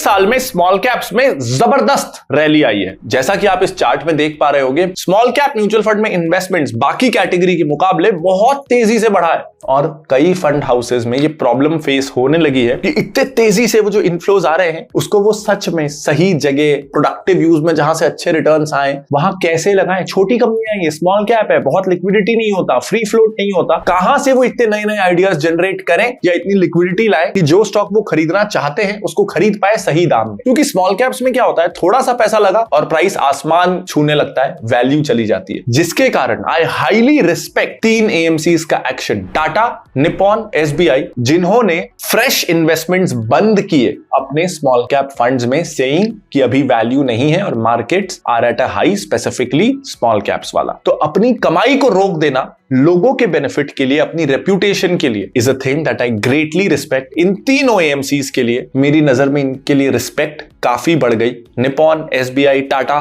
साल में small caps में जबरदस्त रैली आई है। जैसा कि आप इस चार्ट में देख पा रहे होंगे, स्मॉल कैप म्यूचुअल फंड में इन्वेस्टमेंट्स बाकी कैटेगरी के मुकाबले बहुत तेजी से बढ़ा है और कई फंड हाउसेस में ये प्रॉब्लम फेस होने लगी है कि इतने तेजी से वो जो इनफ्लोज आ रहे हैं उसको वो सच में सही जगह प्रोडक्टिव यूज में जहां से अच्छे रिटर्न्स आए वहां कैसे लगाएं। छोटी कंपनियां, ये स्मॉल कैप है, बहुत लिक्विडिटी नहीं होता, फ्री फ्लोट नहीं होता, कहां से वो इतने नए नए आइडियाज जनरेट करें या इतनी लिक्विडिटी लाए कि जो स्टॉक वो खरीदना चाहते हैं उसको खरीद पाए सही दाम में। क्योंकि स्मॉल कैप्स में क्या होता है, थोड़ा सा पैसा लगा और प्राइस आसमान छूने लगता है, वैल्यू चली जाती है, जिसके कारण आई हाईली रिस्पेक्ट 3 AMCs का एक्शन, टाटा, निप्पॉन, SBI, जिन्होंने फ्रेश इन्वेस्टमेंट्स बंद किए अपने स्मॉल कैप फंड्स में, सेइंग कि अभी वैल्यू नहीं है और markets are at a high, specifically small caps वाला। तो अपनी कमाई को रोक देना लोगों के बेनिफिट के लिए, अपनी रेप्यूटेशन के लिए is a thing that I greatly respect. इन तीनों AMCs के लिए मेरी नजर में इनके लिए रिस्पेक्ट काफी बढ़ गई। Nippon, SBI, Tata,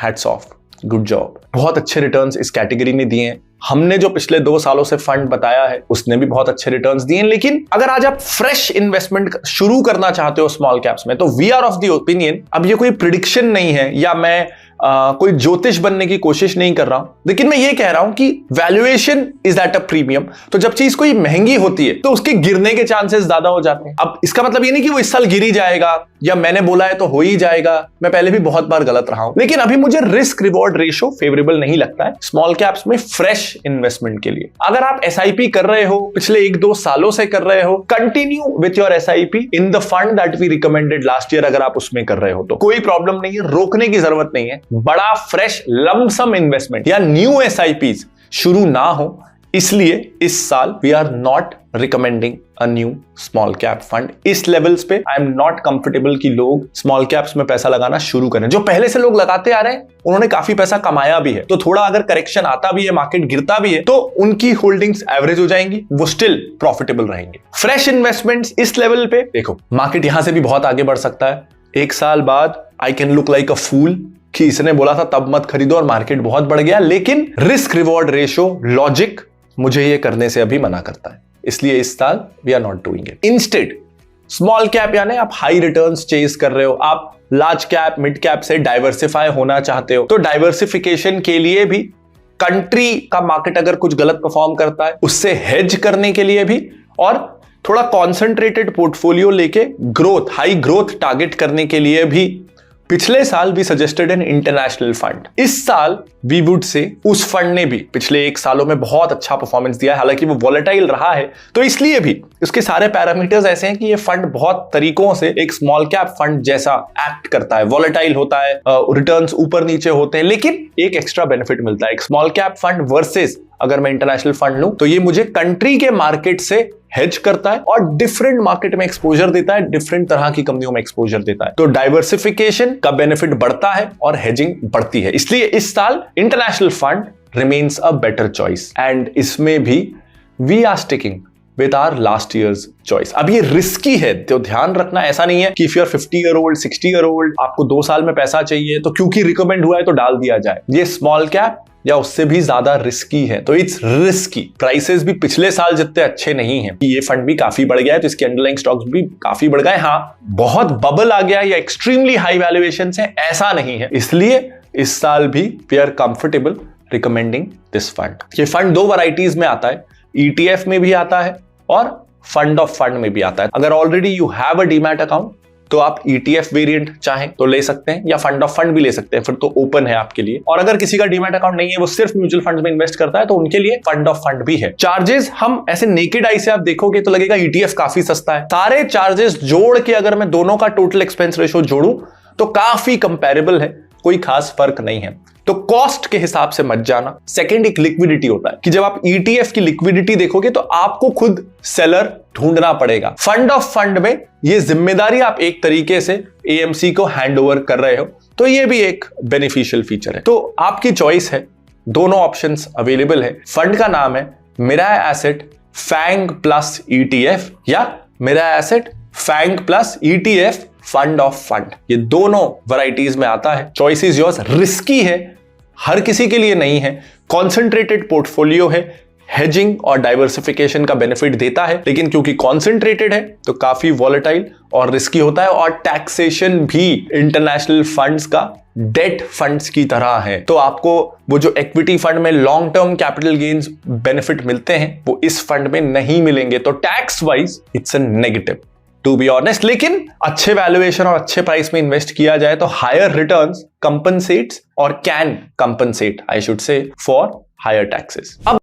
hats off, good job. बहुत अच्छे रिटर्न्स इस कैटेगरी ने दिए हैं। हमने जो पिछले 2 सालों से फंड बताया है उसने भी बहुत अच्छे रिटर्न्स दिए हैं। लेकिन अगर आज आप फ्रेश इन्वेस्टमेंट शुरू करना चाहते हो स्मॉल कैप्स में, तो we are of the opinion, अब ये कोई प्रिडिक्शन नहीं है या मैं कोई ज्योतिष बनने की कोशिश नहीं कर रहा हूं, लेकिन मैं ये कह रहा हूं कि valuation is at a premium. तो जब चीज कोई महंगी होती है तो उसके गिरने के चांसेस ज्यादा हो जाते हैं। अब इसका मतलब ये नहीं कि वो इस साल गिर ही जाएगा या मैंने बोला है तो हो ही जाएगा, मैं पहले भी बहुत बार गलत रहा हूं, लेकिन अभी मुझे रिस्क रिवॉर्ड रेशियो फेवरेबल नहीं लगता है स्मॉल कैप्स में फ्रेश इन्वेस्टमेंट के लिए। अगर आप SIP कर रहे हो, पिछले 1-2 सालों से कर रहे हो, continue with your SIP in the fund that we recommended last year. अगर आप उसमें कर रहे हो तो कोई प्रॉब्लम नहीं है, रोकने की जरूरत नहीं है। बड़ा फ्रेश लमसम इन्वेस्टमेंट या न्यू SIPs शुरू ना हो, इसलिए इस साल we are not recommending a new small cap fund. इस लेवल्स पे आई एम नॉट कंफर्टेबल कि लोग स्मॉल कैप्स में पैसा लगाना शुरू करें। जो पहले से लोग लगाते आ रहे हैं उन्होंने काफी पैसा कमाया भी है, तो थोड़ा अगर करेक्शन आता भी है, मार्केट गिरता भी है, तो उनकी होल्डिंग्स एवरेज हो जाएंगी, वो स्टिल प्रॉफिटेबल रहेंगे। फ्रेश इन्वेस्टमेंट्स इस लेवल पे देखो, मार्केट यहां से भी बहुत आगे बढ़ सकता है। 1 साल बाद I can look like a fool कि इसने बोला था तब मत खरीदो और मार्केट बहुत बढ़ गया, लेकिन रिस्क रिवॉर्ड रेशियो लॉजिक मुझे ये करने से अभी मना करता है। इसलिए इस साल we are not doing it. Instead small cap यानी आप हाई रिटर्न्स चेज कर रहे हो, आप लार्ज कैप मिड कैप से डाइवर्सिफाई होना चाहते हो, तो डाइवर्सिफिकेशन के लिए भी कंट्री का मार्केट अगर कुछ गलत परफॉर्म करता है उससे हेज करने के लिए भी, और थोड़ा कॉन्सेंट्रेटेड पोर्टफोलियो लेके ग्रोथ, हाई ग्रोथ टारगेट करने के लिए भी पिछले साल भी सजेस्टेड एन इंटरनेशनल फंड। इस साल वी वुड से उस फंड ने भी पिछले 1 सालों में बहुत अच्छा परफॉर्मेंस दिया है, हालांकि वो वॉलेटाइल रहा है, तो इसलिए भी उसके सारे पैरामीटर्स ऐसे हैं कि ये फंड बहुत तरीकों से एक स्मॉल कैप फंड जैसा एक्ट करता है। वॉलेटाइल होता है, रिटर्न्स ऊपर नीचे होते हैं, लेकिन एक एक्स्ट्रा बेनिफिट मिलता है। एक स्मॉल कैप फंड वर्सेस अगर मैं इंटरनेशनल फंड लूं तो ये मुझे कंट्री के मार्केट से हेज करता है और डिफरेंट मार्केट में एक्सपोजर देता है, डिफरेंट तरह की कंपनियों में एक्सपोजर देता है। तो डाइवर्सिफिकेशन का बेनिफिट बढ़ता है और हेजिंग बढ़ती है, इसलिए इस साल international fund remains a better choice and इसमें भी we are sticking with our last year's choice। अब ये रिस्की है, तो ध्यान रखना, ऐसा नहीं है कि if you are 50 year old 60 year old आपको 2 साल में पैसा चाहिए तो क्योंकि रिकमेंड हुआ है तो डाल दिया जाए। ये स्मॉल कैप या उससे भी ज्यादा रिस्की है, तो इट्स रिस्की। प्राइसेस भी पिछले साल जितने अच्छे नहीं है, ये फंड भी काफी बढ़ गया है तो इसके अंडरलाइंग स्टॉक्स भी काफी बढ़ गए। हाँ, बहुत बबल आ गया या एक्सट्रीमली हाई वैल्यूएशन है, ऐसा नहीं है। इसलिए इस साल भी we are comfortable recommending this fund. ये फंड 2 वैरायटीज में आता है, ETF में भी आता है और फंड ऑफ फंड में भी आता है। अगर already you have a demat account तो आप ETF वेरिएंट चाहें तो ले सकते हैं या फंड ऑफ फंड भी ले सकते हैं, फिर तो ओपन है आपके लिए। और अगर किसी का डीमैट अकाउंट नहीं है, वो सिर्फ म्यूचुअल फंड में इन्वेस्ट करता है, तो उनके लिए फंड ऑफ फंड भी है। चार्जेस हम ऐसे नेकेड आई से आप देखोगे तो लगेगा ETF काफी सस्ता है। सारे चार्जेस जोड़ के अगर मैं दोनों का टोटल एक्सपेंस रेशियो जोड़ूं तो काफी कंपेरेबल है, कोई खास फर्क नहीं है। तो कॉस्ट के हिसाब से मत जाना। सेकंड, एक लिक्विडिटी होता है कि जब आप ETF की लिक्विडिटी देखोगे तो आपको खुद सेलर ढूंढना पड़ेगा। फंड ऑफ फंड में ये जिम्मेदारी आप एक तरीके से AMC को हैंड ओवर कर रहे हो, तो ये भी एक बेनिफिशियल फीचर है। तो आपकी चॉइस है, दोनों ऑप्शंस अवेलेबल है। फंड का नाम है Mirae asset FANG plus ETF या Mirae asset FANG plus ETF fund of fund. ये दोनों वैरायटीज में आता है। Choice is yours. रिस्की है, हर किसी के लिए नहीं है, कॉन्सेंट्रेटेड पोर्टफोलियो है, हेजिंग और डाइवर्सिफिकेशन का बेनिफिट देता है, लेकिन क्योंकि कॉन्सेंट्रेटेड है तो काफी वॉलेटाइल और रिस्की होता है, और टैक्सेशन भी इंटरनेशनल फंड्स का डेट फंड्स की तरह है। तो आपको वो जो इक्विटी फंड में long term capital gains benefit मिलते हैं वो इस फंड में नहीं मिलेंगे। तो tax wise it's a negative to be honest, लेकिन अच्छे वैल्यूएशन और अच्छे प्राइस में इन्वेस्ट किया जाए तो हायर रिटर्न्स कंपनसेट्स और can compensate I should say for higher taxes. अब